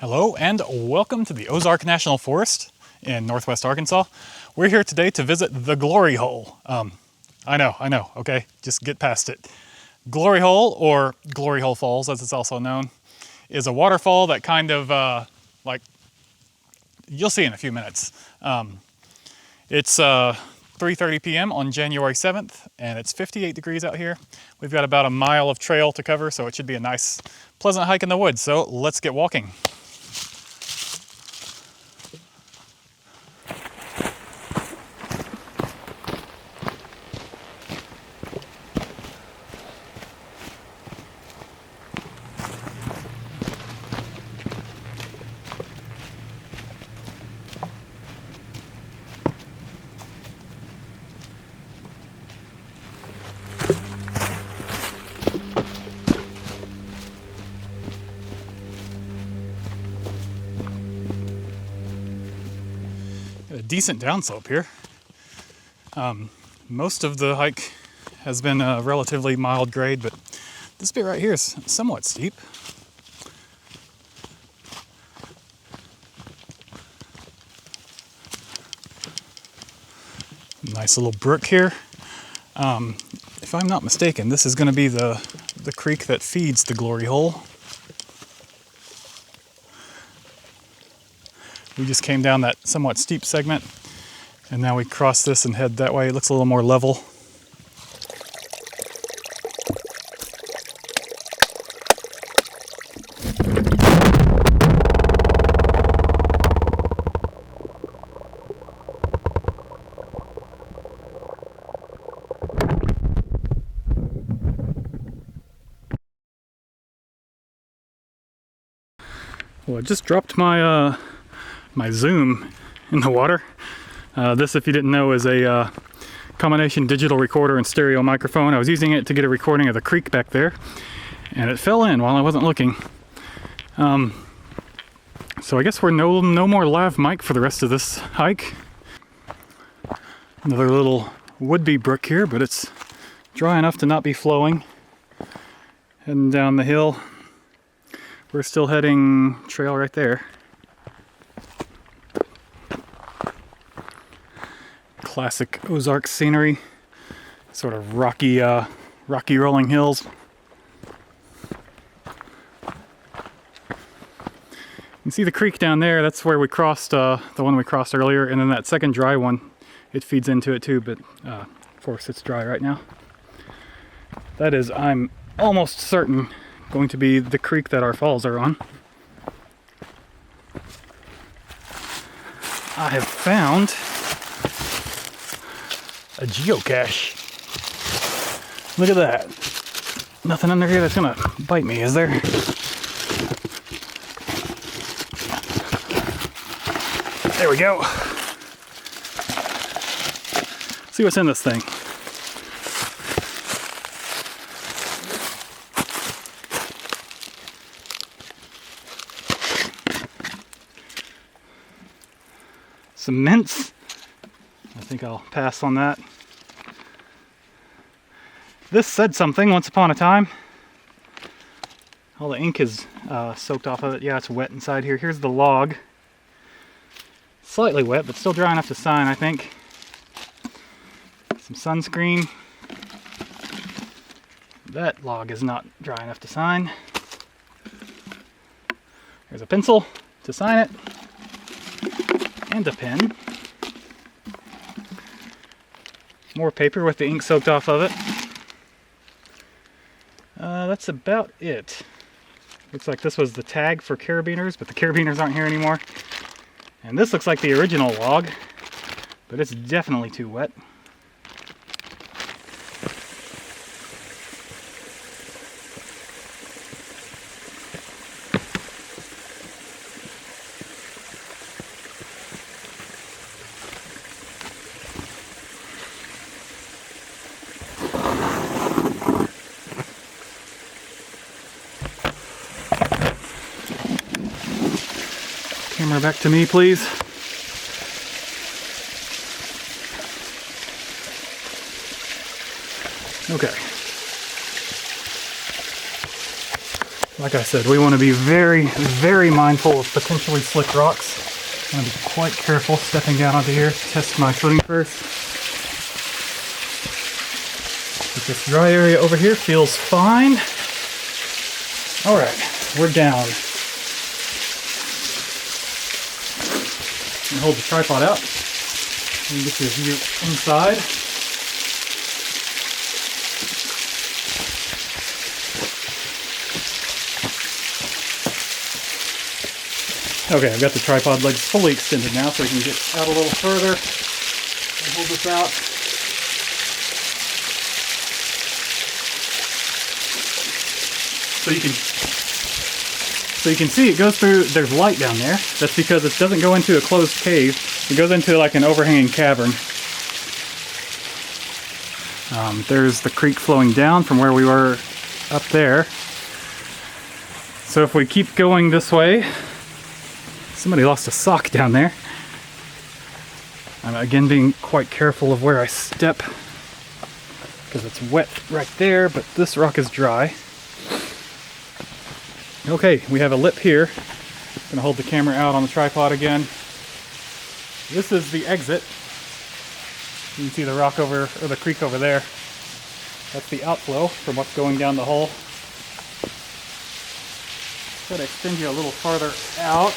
Hello and welcome to the Ozark National Forest in northwest Arkansas. We're here today to visit the Glory Hole. I know, okay, just get past it. Glory Hole, or Glory Hole Falls as it's also known, is a waterfall that kind of, you'll see in a few minutes. It's 3:30 p.m. on January 7th, and it's 58 degrees out here. We've got about a mile of trail to cover, so it should be a nice, pleasant hike in the woods. So let's get walking. A decent downslope here. Most of the hike has been a relatively mild grade, but this bit right here is somewhat steep. Nice little brook here. If I'm not mistaken, this is going to be the creek that feeds the Glory Hole. We just came down that somewhat steep segment, and now we cross this and head that way. It looks a little more level. Well, I just dropped my my zoom in the water. This, if you didn't know, is a combination digital recorder and stereo microphone. I was using it to get a recording of the creek back there, and it fell in while I wasn't looking. So I guess we're no more lav mic for the rest of this hike. Another little would-be brook here, but it's dry enough to not be flowing. Heading down the hill. We're still heading trail right there. Classic Ozark scenery, sort of rocky rolling hills. You can see the creek down there. That's where we crossed, the one we crossed earlier, and then that second dry one, it feeds into it too, but of course it's dry right now. That is, I'm almost certain, going to be the creek that our falls are on. I have found a geocache. Look at that. Nothing under here that's gonna bite me, is there? There we go. See what's in this thing. Some mints. I think I'll pass on that. This said something once upon a time. All the ink is soaked off of it. Yeah, it's wet inside here. Here's the log. Slightly wet, but still dry enough to sign, I think. Some sunscreen. That log is not dry enough to sign. There's a pencil to sign it. And a pen. More paper with the ink soaked off of it. That's about it. Looks like this was the tag for carabiners, but the carabiners aren't here anymore. And this looks like the original log, but it's definitely too wet. Camera back to me, please. Okay. Like I said, we want to be very, very mindful of potentially slick rocks. I'm going to be quite careful stepping down onto here. Test my footing first. But this dry area over here feels fine. Alright, we're down. And hold the tripod out. And get your view inside. Okay, I've got the tripod legs fully extended now, so I can get out a little further and hold this out. So you can see it goes through, there's light down there. That's because it doesn't go into a closed cave. It goes into like an overhanging cavern. There's the creek flowing down from where we were up there. So if we keep going this way, somebody lost a sock down there. I'm again being quite careful of where I step because it's wet right there, but this rock is dry. Okay, we have a lip here. I'm gonna hold the camera out on the tripod again. This is the exit. You can see the rock over, or the creek over there. That's the outflow from what's going down the hole. Try to extend you a little farther out.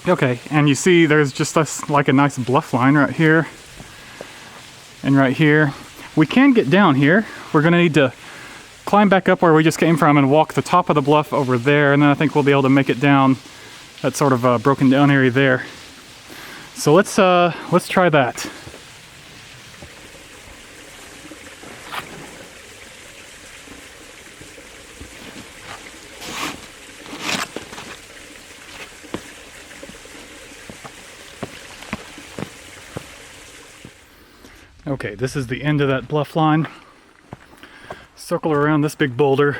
Okay, and you see there's just like a nice bluff line right here and right here. We can get down here. We're gonna need to climb back up where we just came from and walk the top of the bluff over there, and then I think we'll be able to make it down that sort of broken down area there. So let's try that. Okay, this is the end of that bluff line. Circle around this big boulder.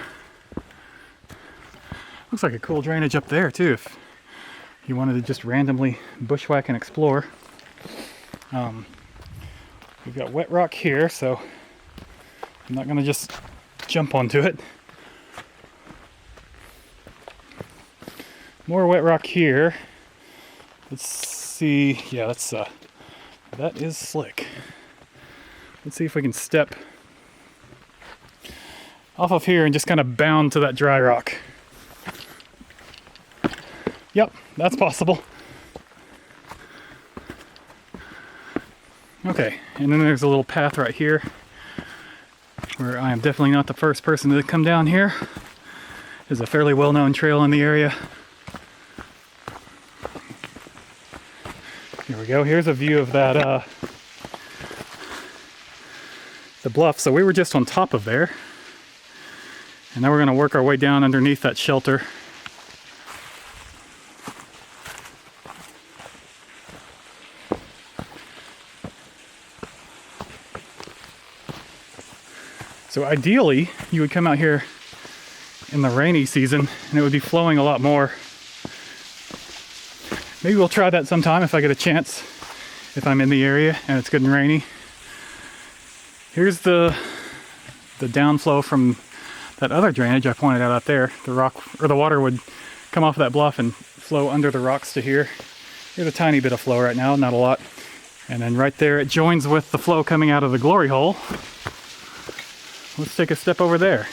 Looks like a cool drainage up there too, if you wanted to just randomly bushwhack and explore. We've got wet rock here, so I'm not gonna just jump onto it. More wet rock here. Let's see, yeah, that is slick. Let's see if we can step off of here and just kind of bound to that dry rock. Yep, that's possible. Okay, and then there's a little path right here where I am definitely not the first person to come down here. There's a fairly well-known trail in the area. Here we go, here's a view of that the bluff. So we were just on top of there, and now we're going to work our way down underneath that shelter. So ideally, you would come out here in the rainy season and it would be flowing a lot more. Maybe we'll try that sometime if I get a chance, if I'm in the area and it's good and rainy. Here's the downflow from that other drainage I pointed out there. The rock, or the water would come off that bluff and flow under the rocks to here. Here's a tiny bit of flow right now, not a lot. And then right there it joins with the flow coming out of the glory hole. Let's take a step over there.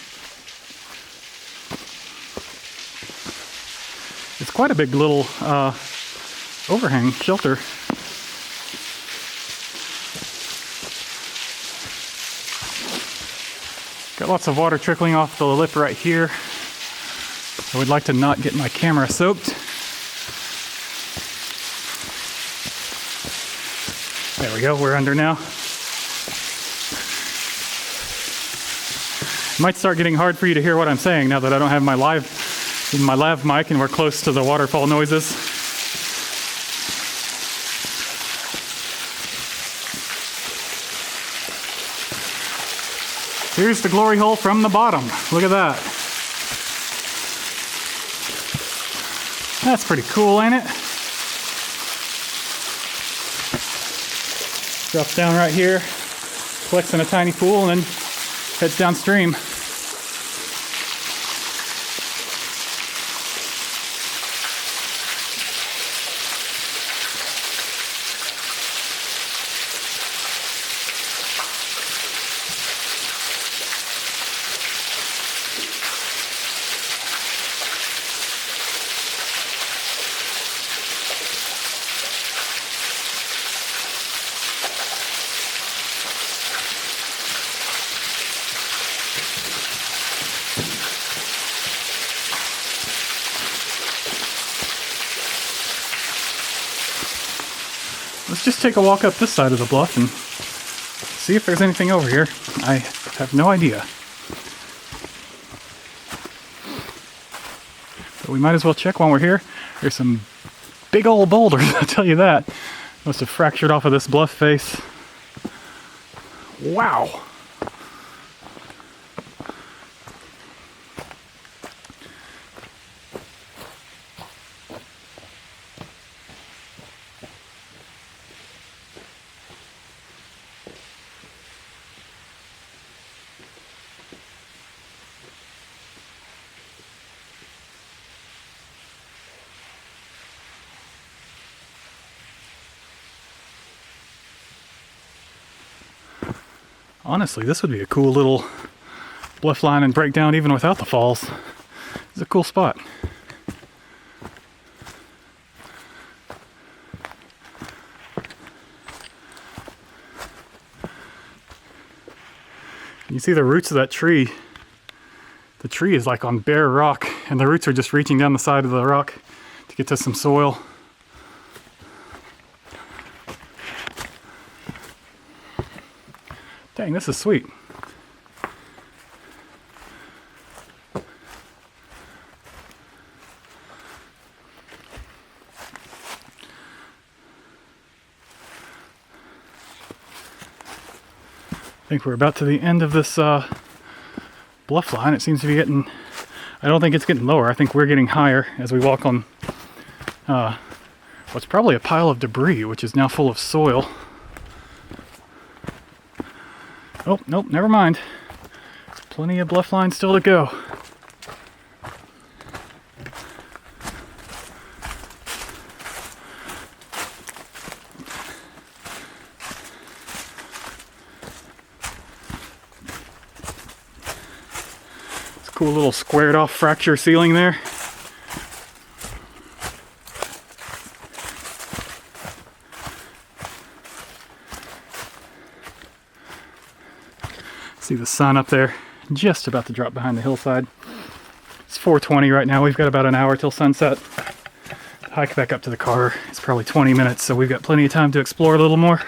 It's quite a big little overhang shelter. Got lots of water trickling off the lip right here. I would like to not get my camera soaked. There we go, we're under now. It might start getting hard for you to hear what I'm saying now that I don't have my lav mic and we're close to the waterfall noises. Here's the glory hole from the bottom. Look at that. That's pretty cool, ain't it? Drops down right here, collects in a tiny pool, and then heads downstream. let's just take a walk up this side of the bluff and see if there's anything over here. I have no idea. But we might as well check while we're here. There's some big old boulders, I'll tell you that. Must have fractured off of this bluff face. Wow! Honestly, this would be a cool little bluff line and breakdown even without the falls. It's a cool spot. You see the roots of that tree. The tree is like on bare rock, and the roots are just reaching down the side of the rock to get to some soil. Dang, this is sweet. I think we're about to the end of this bluff line. It seems to be getting, I don't think it's getting lower. I think we're getting higher as we walk on what's probably a pile of debris, which is now full of soil. Oh, nope, never mind. Plenty of bluff line still to go. It's a cool little squared off fracture ceiling there. See the sun up there, just about to drop behind the hillside. It's 4:20 right now. We've got about an hour till sunset. The hike back up to the car is probably 20 minutes, so we've got plenty of time to explore a little more.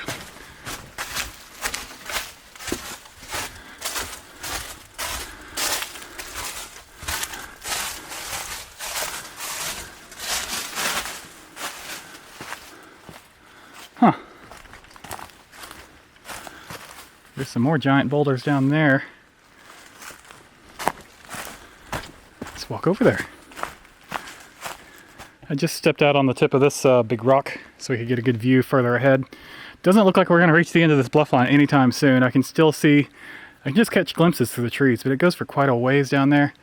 Huh. There's some more giant boulders down there. Let's walk over there. I just stepped out on the tip of this big rock so we could get a good view further ahead. Doesn't look like we're going to reach the end of this bluff line anytime soon. I can still see, I can just catch glimpses through the trees, but it goes for quite a ways down there.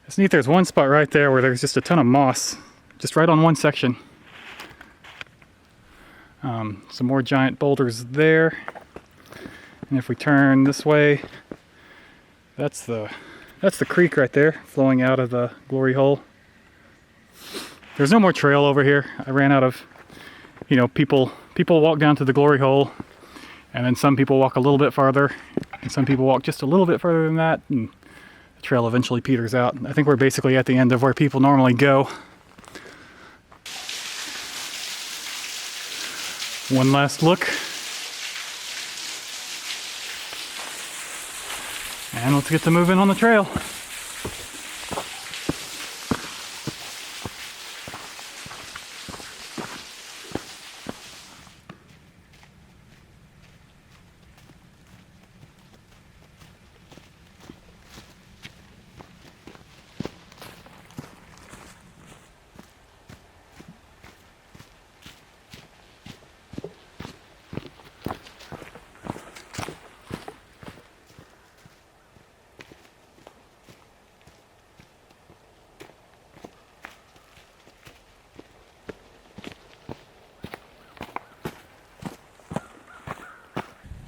It's neat, there's one spot right there where there's just a ton of moss, just right on one section. Some more giant boulders there. And if we turn this way, that's the creek right there, flowing out of the glory hole. There's no more trail over here. I ran out of, people walk down to the glory hole, and then some people walk a little bit farther, and some people walk just a little bit further than that, and the trail eventually peters out. I think we're basically at the end of where people normally go. One last look. And let's get to moving on the trail.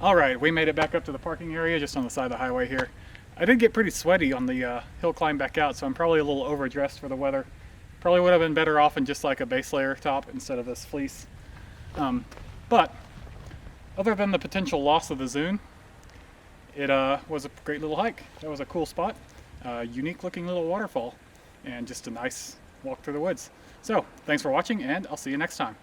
Alright, we made it back up to the parking area just on the side of the highway here. I did get pretty sweaty on the hill climb back out, so I'm probably a little overdressed for the weather. Probably would have been better off in just like a base layer top instead of this fleece. But other than the potential loss of the Zune, it was a great little hike. That was a cool spot, unique looking little waterfall, and just a nice walk through the woods. So thanks for watching, and I'll see you next time.